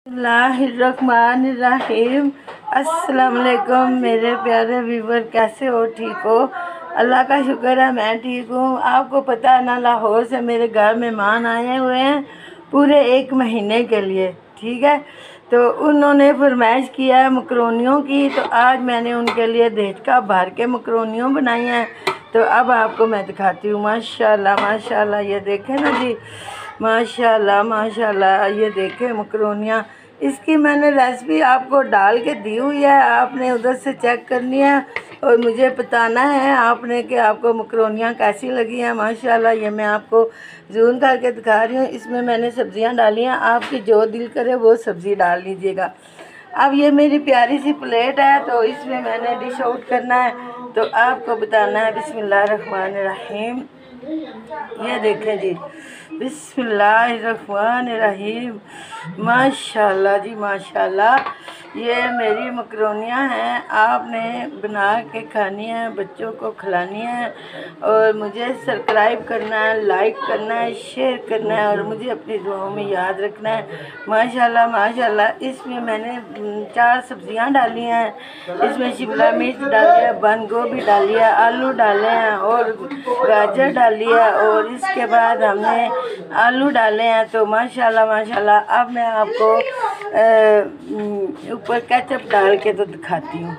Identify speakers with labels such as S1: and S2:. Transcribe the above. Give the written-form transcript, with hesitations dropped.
S1: बिस्मिल्लाहिर्रहमानिर्रहीम। अस्सलाम वालेकुम मेरे प्यारे व्यूवर, कैसे हो? ठीक हो? अल्लाह का शुक्र है मैं ठीक हूँ। आपको पता है ना, लाहौर से मेरे घर मेहमान आए हुए हैं पूरे 1 महीने के लिए। ठीक है, तो उन्होंने फरमाइश किया है मकरोनियों की, तो आज मैंने उनके लिए देचका भर के मकरोनियों बनाई हैं। तो अब आपको मैं दिखाती हूँ। माशाल्लाह माशाल्लाह, ये देखें ना जी, माशाल्लाह माशाल्लाह, ये देखें मकरोनियाँ। इसकी मैंने रेसिपी आपको डाल के दी हुई है, आपने उधर से चेक करनी है और मुझे बताना है आपने कि आपको मकरोनियाँ कैसी लगी हैं। माशाल्लाह, ये मैं आपको जूम करके दिखा रही हूँ। इसमें मैंने सब्ज़ियाँ डाली हैं, आपकी जो दिल करे वो सब्ज़ी डाल लीजिएगा। अब ये मेरी प्यारी सी प्लेट है, तो इसमें मैंने डिश आउट करना है, तो आपको बताना है। बिस्मिल्लाहिर्रहमानिर्रहीम, ये देखें जी, बिस्मिल्लाहिर्रहमानिर्रहीम। माशाल्लाह जी माशाल्लाह, ये मेरी मकरोनियाँ हैं। आपने बना के खानी है, बच्चों को खिलानी है और मुझे सब्सक्राइब करना है, लाइक करना है, शेयर करना है और मुझे अपनी दुआओं में याद रखना है। माशाल्लाह माशाल्लाह, इसमें मैंने 4 सब्ज़ियाँ डाली हैं। इसमें शिमला मिर्च डाली है, बंद गोभी डाली है, आलू डाले हैं और गाजर डाली है और इसके बाद हमने आलू डाले हैं। तो माशाल्लाह माशाल्लाह, अब मैं आपको ऊपर केचप डाल के तो दिखाती हूँ।